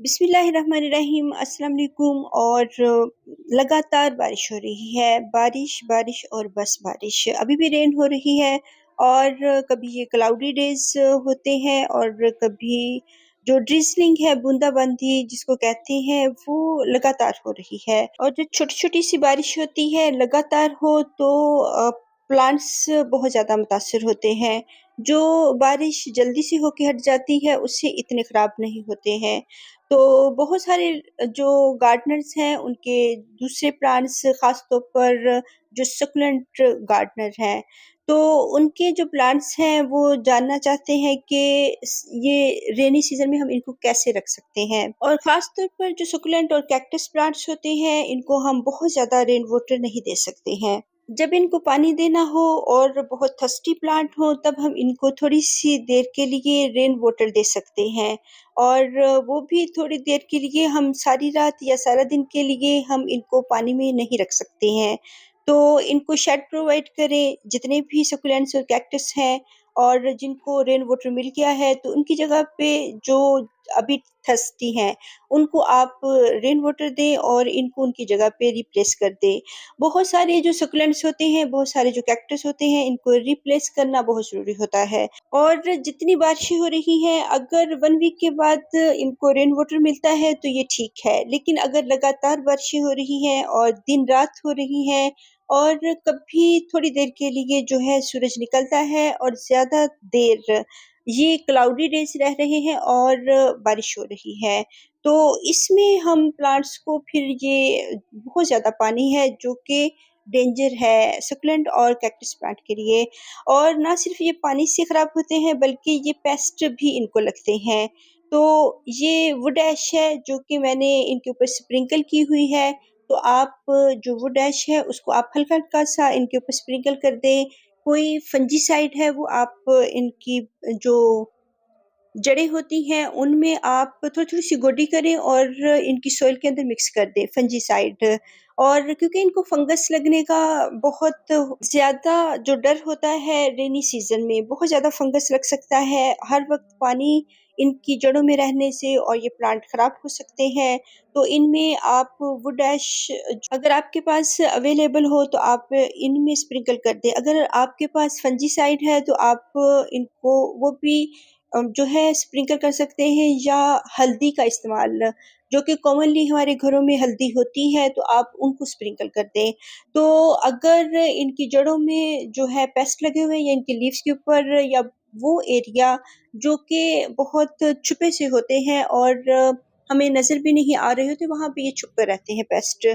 बिस्मिल्लाहिर्रहमानिर्रहीम अस्सलाम वालेकुम। और लगातार बारिश हो रही है, बारिश बारिश और बस बारिश। अभी भी रेन हो रही है और कभी ये क्लाउडी डेज होते हैं और कभी जो ड्रिजलिंग है, बूंदाबांदी जिसको कहते हैं, वो लगातार हो रही है। और जो छोटी छोटी सी बारिश होती है लगातार हो तो प्लांट्स बहुत ज़्यादा मुतासर होते हैं। जो बारिश जल्दी से होके हट जाती है उससे इतने ख़राब नहीं होते हैं। तो बहुत सारे जो गार्डनर्स हैं उनके दूसरे प्लांट्स, ख़ास तौर पर जो सक्युलेंट गार्डनर हैं, तो उनके जो प्लांट्स हैं वो जानना चाहते हैं कि ये रेनी सीजन में हम इनको कैसे रख सकते हैं। और ख़ास तौर पर जो सक्युलेंट और कैक्टस प्लांट्स होते हैं, इनको हम बहुत ज़्यादा रेन वाटर नहीं दे सकते हैं। जब इनको पानी देना हो और बहुत थर्स्टी प्लांट हो तब हम इनको थोड़ी सी देर के लिए रेन वाटर दे सकते हैं। और वो भी थोड़ी देर के लिए, हम सारी रात या सारा दिन के लिए हम इनको पानी में नहीं रख सकते हैं। तो इनको शेड प्रोवाइड करें, जितने भी सकुलेंट्स और कैक्टस हैं और जिनको रेन वाटर मिल गया है तो उनकी जगह पे जो अभी थर्स्टी हैं उनको आप रेन वाटर दें और इनको उनकी जगह पे रिप्लेस कर दें। बहुत सारे जो सकुलेंट्स होते हैं, बहुत सारे जो कैक्टस होते हैं, इनको रिप्लेस करना बहुत ज़रूरी होता है। और जितनी बारिशें हो रही हैं, अगर 1 वीक के बाद इनको रेन वाटर मिलता है तो ये ठीक है। लेकिन अगर लगातार बारिशें हो रही हैं और दिन-रात हो रही हैं और कभी थोड़ी देर के लिए जो है सूरज निकलता है और ज़्यादा देर ये क्लाउडी डेज़ रह रहे हैं और बारिश हो रही है, तो इसमें हम प्लांट्स को फिर ये बहुत ज़्यादा पानी है जो कि डेंजर है सक्युलेंट और कैक्टस प्लांट के लिए। और ना सिर्फ ये पानी से खराब होते हैं बल्कि ये पेस्ट भी इनको लगते हैं। तो ये वुड ऐश है जो कि मैंने इनके ऊपर स्प्रिंकल की हुई है। तो आप जो वुड ऐश है उसको आप हल्का-हल्का सा इनके ऊपर स्प्रिंकल कर दें। कोई फंजीसाइड है वो आप इनकी जो जड़ें होती हैं उनमें आप थोड़ी-थोड़ी सी गोडी करें और इनकी सॉइल के अंदर मिक्स कर दें फंजीसाइड। और क्योंकि इनको फंगस लगने का बहुत ज़्यादा जो डर होता है रेनी सीज़न में, बहुत ज़्यादा फंगस लग सकता है, हर वक़्त पानी इनकी जड़ों में रहने से और ये प्लांट ख़राब हो सकते हैं। तो इनमें आप वुड ऐश अगर आपके पास अवेलेबल हो तो आप इनमें स्प्रिंकल कर दें। अगर आपके पास फंजीसाइड है तो आप इनको वो भी जो है स्प्रिंकल कर सकते हैं, या हल्दी का इस्तेमाल, जो कि कॉमनली हमारे घरों में हल्दी होती है तो आप उनको स्प्रिंकल कर दें। तो अगर इनकी जड़ों में जो है पेस्ट लगे हुए हैं या इनकी लीव्स के ऊपर, या वो एरिया जो कि बहुत छुपे से होते हैं और हमें नज़र भी नहीं आ रहे होते, वहाँ पे ये छुप कर रहते हैं पेस्ट,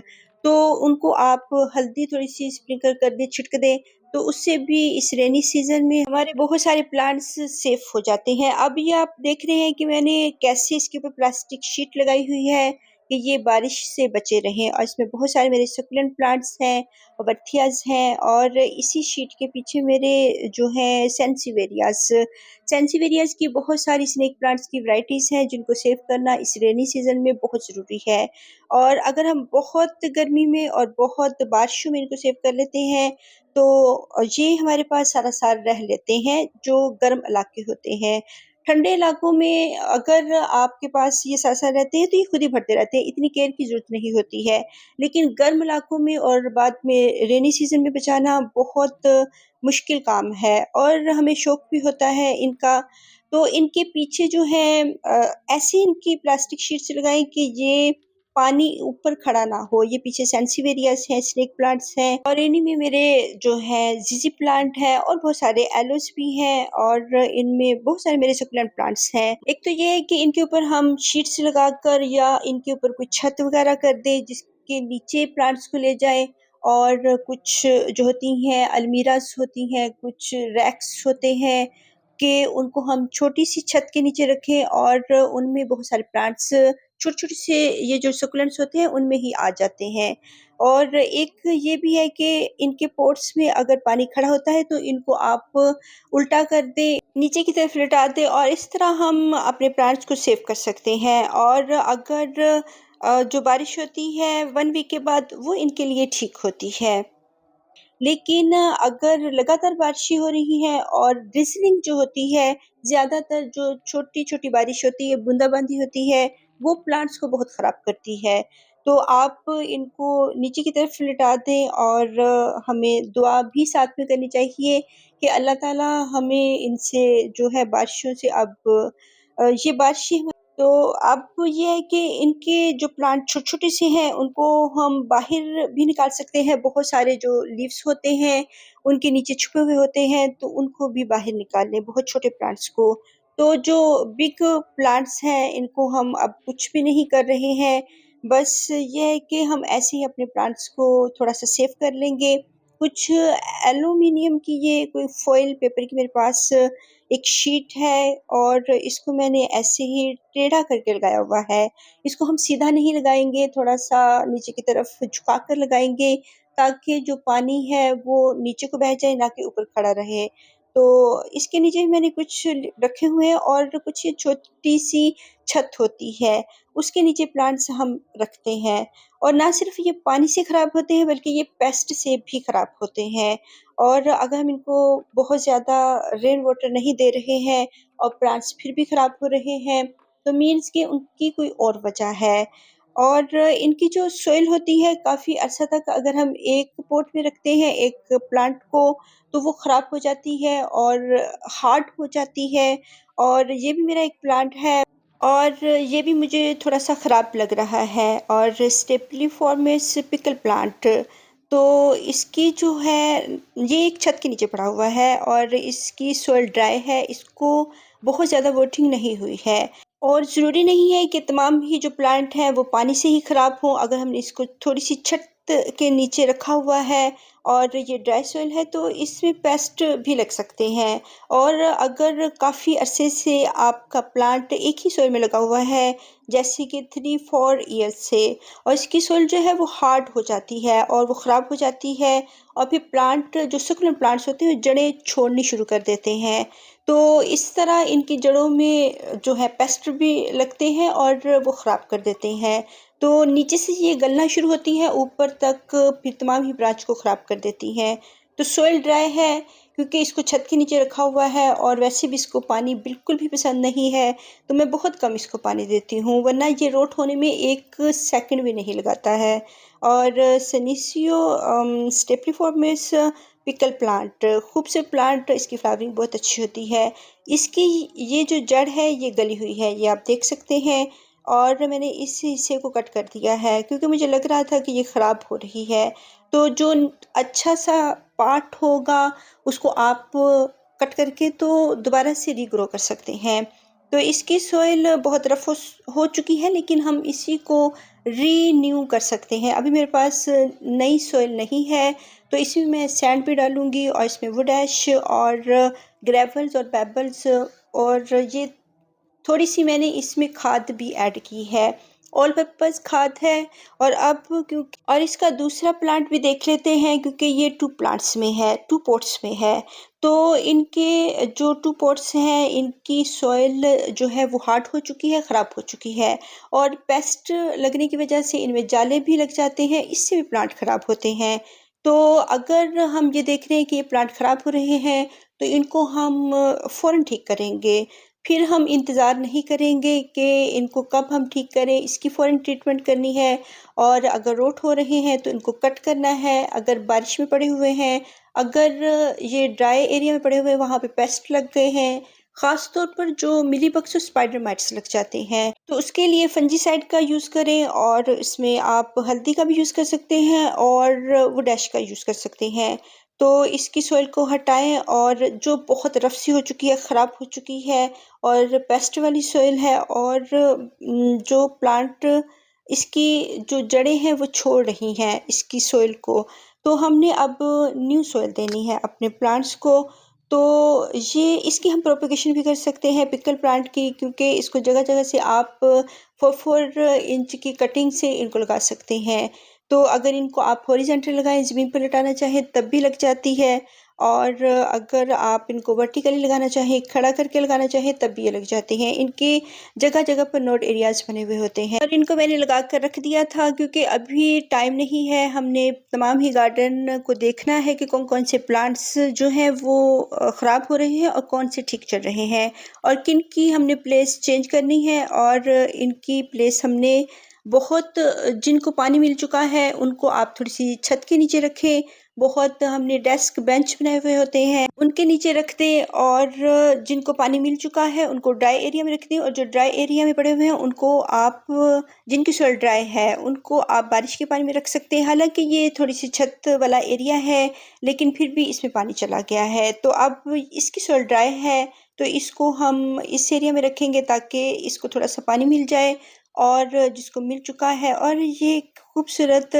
तो उनको आप हल्दी थोड़ी-सी स्प्रिंकल कर दें, छिड़क दें, तो उससे भी इस रेनी सीज़न में हमारे बहुत सारे प्लांट्स सेफ हो जाते हैं। अब ये आप देख रहे हैं कि मैंने कैसे इसके ऊपर प्लास्टिक शीट लगाई हुई है कि ये बारिश से बचे रहें, और इसमें बहुत सारे मेरे सक्युलेंट प्लांट्स हैं, बर्थियाज़ हैं, और इसी शीट के पीछे मेरे जो हैं सेंसिवेरियाज़ की बहुत सारी स्नेक प्लांट्स की वैराइटीज़ हैं जिनको सेव करना इस रेनी सीज़न में बहुत ज़रूरी है। और अगर हम बहुत गर्मी में और बहुत बारिशों में इनको सेव कर लेते हैं तो ये हमारे पास सारा साल रह लेते हैं, जो गर्म इलाके होते हैं। ठंडे इलाकों में अगर आपके पास ये साल-साल रहते हैं तो ये खुद ही बढ़ते रहते हैं, इतनी केयर की ज़रूरत नहीं होती है। लेकिन गर्म इलाकों में और बाद में रेनी सीज़न में बचाना बहुत मुश्किल काम है और हमें शौक भी होता है इनका। तो इनके पीछे जो है ऐसी इनकी प्लास्टिक शीट्स लगाएँ कि ये पानी ऊपर खड़ा ना हो। ये पीछे सेंसिवेरियास हैं, स्नेक प्लांट्स हैं, और इन्हीं में मेरे जो है ज़िज़ी प्लांट है और बहुत सारे एलोस भी हैं, और इनमें बहुत सारे मेरे सक्युलेंट प्लांट्स हैं। एक तो ये है कि इनके ऊपर हम शीट्स लगाकर या इनके ऊपर कोई छत वगैरह कर दें जिसके नीचे प्लांट्स को ले जाएँ, और कुछ जो होती हैं अलमीरास होती हैं, कुछ रैक्स होते हैं कि उनको हम छोटी-सी छत के नीचे रखें और उनमें बहुत सारे प्लांट्स छोटे-छोटे से ये जो सक्युलेंट्स होते हैं उनमें ही आ जाते हैं। और एक ये भी है कि इनके पॉट्स में अगर पानी खड़ा होता है तो इनको आप उल्टा कर दें, नीचे की तरफ लिटा दें, और इस तरह हम अपने प्लांट्स को सेव कर सकते हैं। और अगर जो बारिश होती है 1 वीक के बाद वो इनके लिए ठीक होती है। लेकिन अगर लगातार बारिशें हो रही हैं और ड्रिज़लिंग जो होती है, ज़्यादातर जो छोटी-छोटी बारिश होती है, बूंदाबांदी होती है, वो प्लांट्स को बहुत ख़राब करती है। तो आप इनको नीचे की तरफ लिटा दें और हमें दुआ भी साथ में करनी चाहिए कि अल्लाह ताला हमें इनसे जो है बारिशों से अब ये बारिशें तो अब ये है कि इनके जो प्लांट छोटे-छोटे से हैं, उनको हम बाहर भी निकाल सकते हैं। बहुत सारे जो लीव्स होते हैं, उनके नीचे छुपे हुए होते हैं, तो उनको भी बाहर निकाल लें, बहुत छोटे प्लांट्स को। तो जो बिग प्लांट्स हैं, इनको हम अब कुछ भी नहीं कर रहे हैं। बस ये है कि हम ऐसे ही अपने प्लांट्स को थोड़ा-सा सेव कर लेंगे। कुछ एल्यूमीनियम की ये कोई फ़ॉइल पेपर की मेरे पास एक शीट है और इसको मैंने ऐसे ही टेढ़ा करके लगाया हुआ है। इसको हम सीधा नहीं लगाएँगे, थोड़ा-सा नीचे की तरफ झुका कर लगाएँगे ताकि जो पानी है वो नीचे को बह जाए, ना कि ऊपर खड़ा रहे। तो इसके नीचे भी मैंने कुछ रखे हुए हैं और कुछ ये छोटी-सी छत होती है, उसके नीचे प्लांट्स हम रखते हैं। और ना सिर्फ़ ये पानी से खराब होते हैं बल्कि ये पेस्ट से भी खराब होते हैं। और अगर हम इनको बहुत ज़्यादा रेन वाटर नहीं दे रहे हैं और प्लांट्स फिर भी खराब हो रहे हैं, तो मीन्स कि उनकी कोई और वजह है। और इनकी जो सॉइल होती है काफ़ी अर्सा तक अगर हम एक पॉट में रखते हैं एक प्लांट को, तो वो ख़राब हो जाती है और हार्ड हो जाती है। और ये भी मेरा एक प्लांट है और ये भी मुझे थोड़ा-सा ख़राब लग रहा है और स्टेपलिफॉर्मिस पिकल प्लांट, तो इसकी जो है ये एक छत के नीचे पड़ा हुआ है और इसकी सॉइल ड्राई है, इसको बहुत ज़्यादा वोटिंग नहीं हुई है। और ज़रूरी नहीं है कि तमाम ही जो प्लांट हैं वो पानी से ही ख़राब हों, अगर हमने इसको थोड़ी-सी छत के नीचे रखा हुआ है और ये ड्राई सॉइल है तो इसमें पेस्ट भी लग सकते हैं। और अगर काफ़ी अरसे से आपका प्लांट एक ही सॉइल में लगा हुआ है, जैसे कि 3-4 ईयर्स से, और इसकी सॉइल जो है वो हार्ड हो जाती है और वो ख़राब हो जाती है और फिर प्लांट जो सुकूलेंट प्लांट्स होते हैं वो जड़ें छोड़नी शुरू कर देते हैं। तो इस तरह इनकी जड़ों में जो है पेस्ट भी लगते हैं और वो ख़राब कर देते हैं। तो नीचे से ये गलना शुरू होती हैं, ऊपर तक फिर तमाम ही ब्रांच को ख़राब कर देती हैं। तो सॉइल ड्राई है क्योंकि इसको छत के नीचे रखा हुआ है और वैसे भी इसको पानी बिल्कुल भी पसंद नहीं है, तो मैं बहुत कम इसको पानी देती हूँ, वरना ये रोट होने में 1 सेकंड भी नहीं लगाता है। और सेनेसियो स्टेपलिफॉर्मिस पिकल प्लांट, खूबसूरत प्लांट, इसकी फ्लावरिंग बहुत अच्छी होती है। इसकी ये जो जड़ है ये गली हुई है, ये आप देख सकते हैं। और मैंने इस हिस्से को कट कर दिया है क्योंकि मुझे लग रहा था कि ये ख़राब हो रही है। तो जो अच्छा सा पार्ट होगा उसको आप कट करके तो दोबारा से रीग्रो कर सकते हैं। तो इसकी सॉइल बहुत रफ़ हो चुकी है लेकिन हम इसी को रीन्यू कर सकते हैं। अभी मेरे पास नई सॉइल नहीं है, तो इसमें मैं सैंड भी डालूँगी और इसमें वुड ऐश और ग्रेवल्स और पेबल्स और ये थोड़ी-सी मैंने इसमें खाद भी ऐड की है, ऑल पर्पज़ खाद है। और अब क्योंकि और इसका दूसरा प्लांट भी देख लेते हैं क्योंकि ये 2 प्लांट्स में है, 2 पॉट्स में है। तो इनके जो 2 पॉट्स हैं, इनकी सॉइल जो है वो हार्ड हो चुकी है, ख़राब हो चुकी है और पेस्ट लगने की वजह से इनमें जाले भी लग जाते हैं, इससे भी प्लांट ख़राब होते हैं। तो अगर हम ये देख रहे हैं कि ये प्लांट ख़राब हो रहे हैं, तो इनको हम फ़ौरन ठीक करेंगे। फिर हम इंतज़ार नहीं करेंगे कि इनको कब हम ठीक करें, इसकी फ़ौरन ट्रीटमेंट करनी है। और अगर रोट हो रहे हैं तो इनको कट करना है, अगर बारिश में पड़े हुए हैं, अगर ये ड्राई एरिया में पड़े हुए हैं, वहाँ पे पेस्ट लग गए हैं, ख़ास तौर पर जो मिलीबग्स और स्पाइडर माइट्स लग जाते हैं, तो उसके लिए फंजीसाइड का यूज़ करें और इसमें आप हल्दी का भी यूज़ कर सकते हैं और वुड ऐश का यूज़ कर सकते हैं। तो इसकी सॉइल को हटाएँ और जो बहुत रफ़ सी हो चुकी है, ख़राब हो चुकी है और पेस्ट वाली सॉइल है और जो प्लांट इसकी जो जड़ें हैं वो छोड़ रही हैं इसकी सॉइल को, तो हमने अब न्यू सॉइल देनी है अपने प्लांट्स को। तो ये इसकी हम प्रोपेगेशन भी कर सकते हैं पिकल प्लांट की, क्योंकि इसको जगह-जगह से आप 4-4 इंच की कटिंग से इनको लगा सकते हैं। तो अगर इनको आप हॉरिज़ॉन्टल लगाएँ, ज़मीन पर लटाना चाहें तब भी लग जाती है और अगर आप इनको वर्टिकली लगाना चाहें, खड़ा करके लगाना चाहें तब भी ये लग जाते हैं। इनके जगह-जगह पर नोड एरियाज़ बने हुए होते हैं और इनको मैंने लगा कर रख दिया था क्योंकि अभी टाइम नहीं है। हमने तमाम ही गार्डन को देखना है कि कौन-कौन से प्लांट्स जो हैं वो ख़राब हो रहे हैं और कौन से ठीक चल रहे हैं और किन की हमने प्लेस चेंज करनी है और इनकी प्लेस हमने बहुत जिनको पानी मिल चुका है उनको आप थोड़ी-सी छत के नीचे रखें। बहुत हमने डेस्क बेंच बनाए हुए होते हैं, उनके नीचे रख दें और जिनको पानी मिल चुका है उनको ड्राई एरिया में रख दें और जो ड्राई एरिया में पड़े हुए हैं उनको आप जिनकी सॉइल ड्राई है उनको आप बारिश के पानी में रख सकते हैं। हालाँकि ये थोड़ी-सी छत वाला एरिया है, लेकिन फिर भी इसमें पानी चला गया है। तो अब इसकी सॉइल ड्राई है, तो इसको हम इस एरिया में रखेंगे ताकि इसको थोड़ा-सा पानी मिल जाए और जिसको मिल चुका है और ये खूबसूरत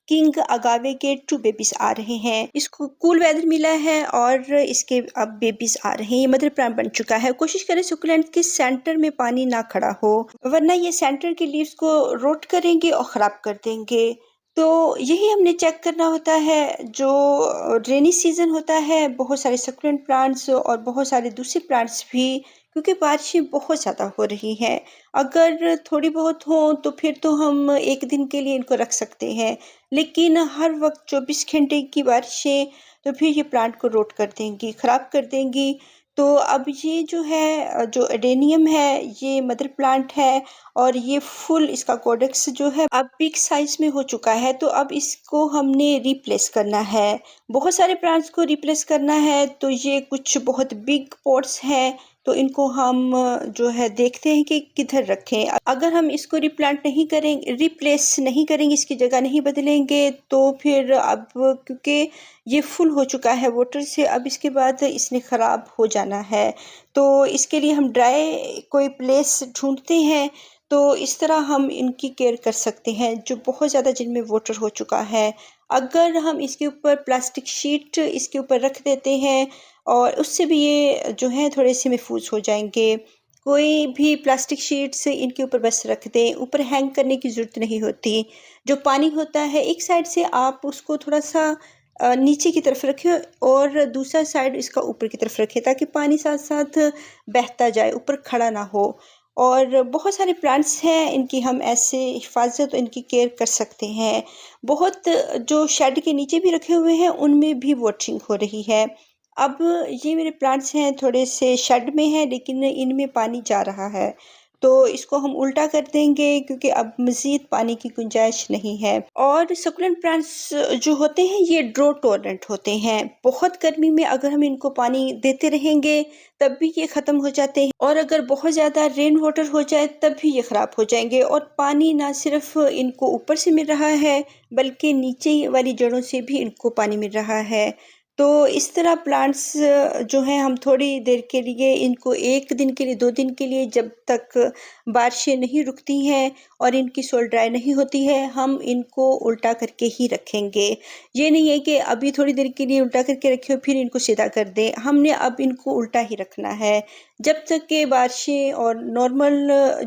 किंग अगावे के 2 बेबीज़ आ रहे हैं। इसको कूल वेदर मिला है और इसके अब बेबीज़ आ रहे हैं। ये मदर प्लांट बन चुका है। कोशिश करें सुकुलेंट के सेंटर में पानी ना खड़ा हो, वरना ये सेंटर के लीव्स को रोट करेंगे और ख़राब कर देंगे। तो यही हमने चेक करना होता है। जो रेनी सीज़न होता है, बहुत सारे सकुलेंट प्लांट्स और बहुत सारे दूसरे प्लांट्स भी, क्योंकि बारिशें बहुत ज़्यादा हो रही हैं। अगर थोड़ी बहुत हों तो फिर तो हम 1 दिन के लिए इनको रख सकते हैं, लेकिन हर वक़्त 24 घंटे की बारिशें तो फिर ये प्लांट को रोट कर देंगी, ख़राब कर देंगी। तो अब ये जो है जो एडेनियम है, ये मदर प्लांट है और ये फुल इसका कॉडेक्स जो है अब बिग साइज़ में हो चुका है, तो अब इसको हमने रिप्लेस करना है। बहुत सारे प्लांट्स को रिप्लेस करना है, तो ये कुछ बहुत बिग पॉट्स हैं, तो इनको हम जो है देखते हैं कि किधर रखें। अगर हम इसको रिप्लेस नहीं करेंगे, इसकी जगह नहीं बदलेंगे, तो फिर अब क्योंकि ये फुल हो चुका है वाटर से, अब इसके बाद इसने ख़राब हो जाना है। तो इसके लिए हम ड्राई कोई प्लेस ढूँढते हैं, तो इस तरह हम इनकी केयर कर सकते हैं, जो बहुत ज़्यादा जिनमें वाटर हो चुका है। अगर हम इसके ऊपर प्लास्टिक शीट इसके ऊपर रख देते हैं और उससे भी ये जो है थोड़े-से महफूज़ हो जाएँगे। कोई भी प्लास्टिक शीट्स इनके ऊपर बस रख दें, ऊपर हैंग करने की ज़रूरत नहीं होती। जो पानी होता है, एक साइड से आप उसको थोड़ा-सा नीचे की तरफ रखें और दूसरा साइड इसका ऊपर की तरफ रखें, ताकि पानी साथ-साथ बहता जाए, ऊपर खड़ा ना हो। और बहुत सारे प्लांट्स हैं, इनकी हम ऐसे हिफाज़त, इनकी केयर कर सकते हैं। बहुत जो शेड के नीचे भी रखे हुए हैं, उनमें भी वाटरिंग हो रही है। अब ये मेरे प्लांट्स हैं, थोड़े से शेड में हैं, लेकिन इनमें पानी जा रहा है, तो इसको हम उल्टा कर देंगे क्योंकि अब मज़ीद पानी की गुंजाइश नहीं है। और सकुलेंट प्लांट्स जो होते हैं, ये ड्रॉट टॉलरेंट होते हैं। बहुत गर्मी में अगर हम इनको पानी देते रहेंगे, तब भी ये ख़त्म हो जाते हैं और अगर बहुत ज़्यादा रेन वाटर हो जाए, तब भी ये ख़राब हो जाएँगे। और पानी ना सिर्फ़ इनको ऊपर से मिल रहा है, बल्कि नीचे वाली जड़ों से भी इनको पानी मिल रहा है। तो इस तरह प्लांट्स जो हैं, हम थोड़ी देर के लिए इनको 1 दिन के लिए, 2 दिन के लिए, जब तक बारिशें नहीं रुकती हैं और इनकी सोइल ड्राई नहीं होती है, हम इनको उल्टा करके ही रखेंगे। ये नहीं है कि अभी थोड़ी देर के लिए उल्टा करके रखे और फिर इनको सीधा कर दें। हमने अब इनको उल्टा ही रखना है, जब तक कि बारिशें और नॉर्मल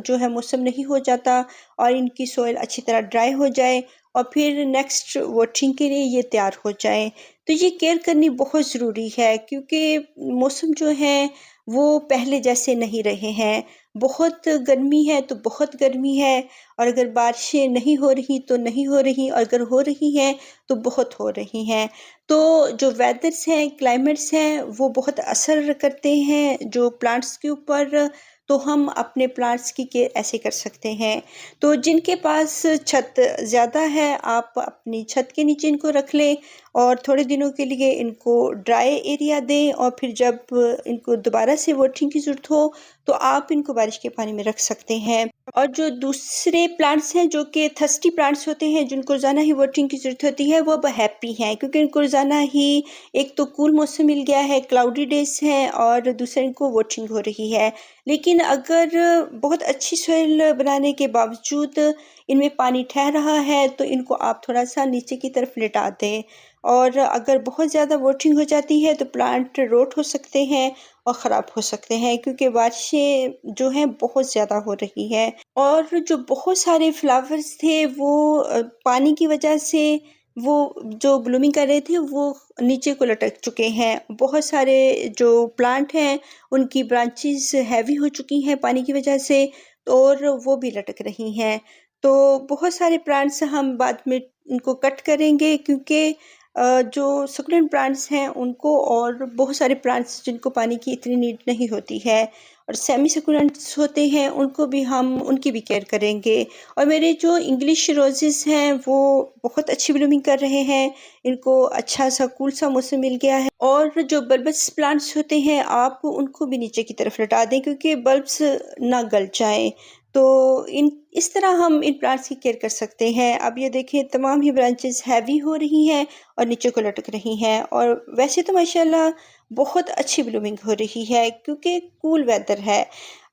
जो है मौसम नहीं हो जाता और इनकी सोइल अच्छी तरह ड्राई हो जाए और फिर नेक्स्ट वाटरिंग के लिए ये तैयार हो जाएँ। तो ये केयर करनी बहुत ज़रूरी है क्योंकि मौसम जो है वो पहले जैसे नहीं रहे हैं। बहुत गर्मी है तो बहुत गर्मी है और अगर बारिशें नहीं हो रही तो नहीं हो रही और अगर हो रही हैं तो बहुत हो रही हैं। तो जो वेदर्स हैं, क्लाइमेट्स हैं, वो बहुत असर करते हैं जो प्लांट्स के ऊपर। तो हम अपने प्लांट्स की केयर ऐसे कर सकते हैं। तो जिनके पास छत ज़्यादा है, आप अपनी छत के नीचे इनको रख लें और थोड़े दिनों के लिए इनको ड्राई एरिया दें और फिर जब इनको दोबारा से वाटरिंग की ज़रूरत हो, तो आप इनको बारिश के पानी में रख सकते हैं। और जो दूसरे प्लांट्स हैं, जो कि थर्स्टी प्लांट्स होते हैं, जिनको रोज़ाना ही वाटरिंग की ज़रूरत होती है, वो अब हैप्पी हैं क्योंकि इनको रोज़ाना ही एक तो कूल मौसम मिल गया है, क्लाउडी डेज़ हैं और दूसरा इनको वाटरिंग हो रही है। लेकिन अगर बहुत अच्छी सॉइल बनाने के बावजूद इनमें पानी ठहर रहा है, तो इनको आप थोड़ा-सा नीचे की तरफ लिटा दें। और अगर बहुत ज़्यादा वाटरिंग हो जाती है, तो प्लांट रोट हो सकते हैं और ख़राब हो सकते हैं क्योंकि बारिशें जो हैं बहुत ज़्यादा हो रही हैं। और जो बहुत सारे फ्लावर्स थे, वो पानी की वजह से वो जो ब्लूमिंग कर रहे थे वो नीचे को लटक चुके हैं। बहुत सारे जो प्लांट हैं उनकी ब्रांचेस हैवी हो चुकी हैं पानी की वजह से और वो भी लटक रही हैं। तो बहुत सारे प्लांट्स हम बाद में उनको कट करेंगे क्योंकि जो सक्यूलेंट प्लांट्स हैं उनको और बहुत सारे प्लांट्स जिनको पानी की इतनी नीड नहीं होती है और सेमी सक्यूलेंट्स होते हैं उनको भी हम उनकी भी केयर करेंगे। और मेरे जो इंग्लिश रोजेस हैं वो बहुत अच्छी ब्लूमिंग कर रहे हैं। इनको अच्छा सा कूल सा मौसम मिल गया है। और जो बल्बस प्लांट्स होते हैं आप उनको भी नीचे की तरफ लटा दें क्योंकि बल्ब्स ना गल जाएं। तो इन इस तरह हम इन प्लांट्स की केयर कर सकते हैं। अब ये देखें तमाम ही ब्रांचेस हैवी हो रही हैं और नीचे को लटक रही हैं और वैसे तो माशाल्लाह बहुत अच्छी ब्लूमिंग हो रही है क्योंकि कूल वेदर है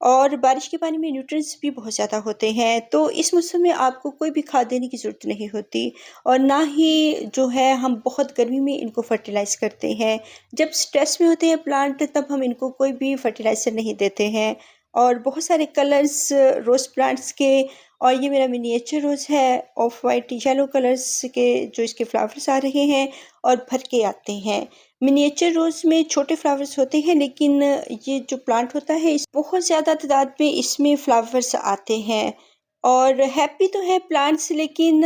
और बारिश के पानी में न्यूट्रिएंट्स भी बहुत ज़्यादा होते हैं। तो इस मौसम में आपको कोई भी खाद देने की ज़रूरत नहीं होती और ना ही जो है हम बहुत गर्मी में इनको फर्टिलाइज़ करते हैं। जब स्ट्रेस में होते हैं प्लांट तब हम इनको कोई भी फर्टिलाइज़र नहीं देते हैं। और बहुत सारे कलर्स रोज़ प्लांट्स के और ये मेरा मिनिएचर रोज़ है ऑफ वाइट येलो कलर्स के जो इसके फ्लावर्स आ रहे हैं और भर के आते हैं। मिनिएचर रोज़ में छोटे फ्लावर्स होते हैं लेकिन ये जो प्लांट होता है इस बहुत ज़्यादा तादाद में इसमें फ्लावर्स आते हैं और हैप्पी तो है प्लांट्स लेकिन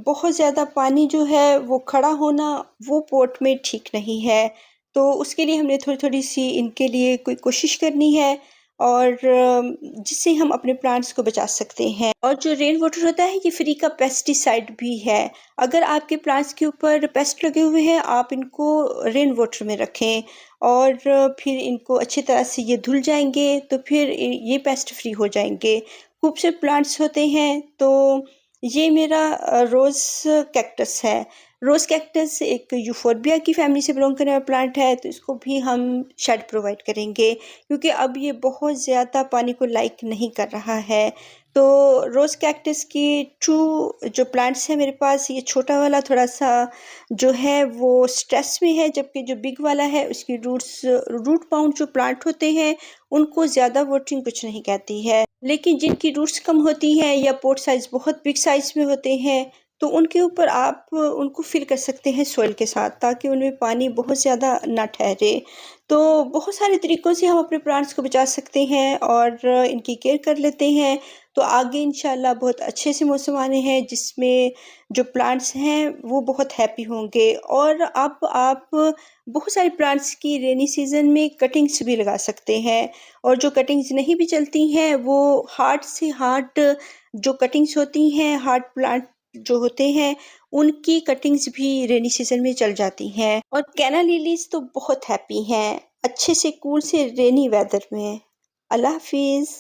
बहुत ज़्यादा पानी जो है वो खड़ा होना वो पॉट में ठीक नहीं है। तो उसके लिए हमने थोड़ी-थोड़ी सी इनके लिए कोई कोशिश करनी है और जिससे हम अपने प्लांट्स को बचा सकते हैं। और जो रेन वाटर होता है ये फ्री का पेस्टिसाइड भी है। अगर आपके प्लांट्स के ऊपर पेस्ट लगे हुए हैं आप इनको रेन वाटर में रखें और फिर इनको अच्छी तरह से ये धुल जाएंगे तो फिर ये पेस्ट फ्री हो जाएंगे। खूबसूरत प्लांट्स होते हैं। तो ये मेरा रोज़ कैक्टस है। रोज़ कैक्टस एक यूफोर्बिया की फैमिली से बिलोंग करने वाला प्लांट है तो इसको भी हम शेड प्रोवाइड करेंगे क्योंकि अब ये बहुत ज़्यादा पानी को लाइक नहीं कर रहा है। तो रोज़ कैक्टस की ट्रू जो प्लांट्स हैं मेरे पास ये छोटा वाला थोड़ा सा जो है वो स्ट्रेस में है जबकि जो बिग वाला है उसकी रूट बाउंड जो प्लांट होते हैं उनको ज़्यादा वाटरिंग कुछ नहीं कहती है। लेकिन जिनकी रूट्स कम होती हैं या पॉट साइज़ बहुत बिग साइज़ में होते हैं तो उनके ऊपर आप उनको फिल कर सकते हैं सॉइल के साथ ताकि उनमें पानी बहुत ज़्यादा ना ठहरे। तो बहुत सारे तरीक़ों से हम अपने प्लांट्स को बचा सकते हैं और इनकी केयर कर लेते हैं। तो आगे इंशाल्लाह बहुत अच्छे से मौसम आने हैं जिसमें जो प्लांट्स हैं वो बहुत हैप्पी होंगे। और अब आप बहुत सारे प्लांट्स की रेनी सीज़न में कटिंग्स भी लगा सकते हैं और जो कटिंग्स नहीं भी चलती हैं वो हार्ड से हार्ड जो कटिंग्स होती हैं हार्ड प्लांट जो होते हैं उनकी कटिंग्स भी रेनी सीजन में चल जाती हैं। और कैना लिलीज तो बहुत हैप्पी हैं अच्छे से कूल से रेनी वेदर में। अल्लाह हाफिज़।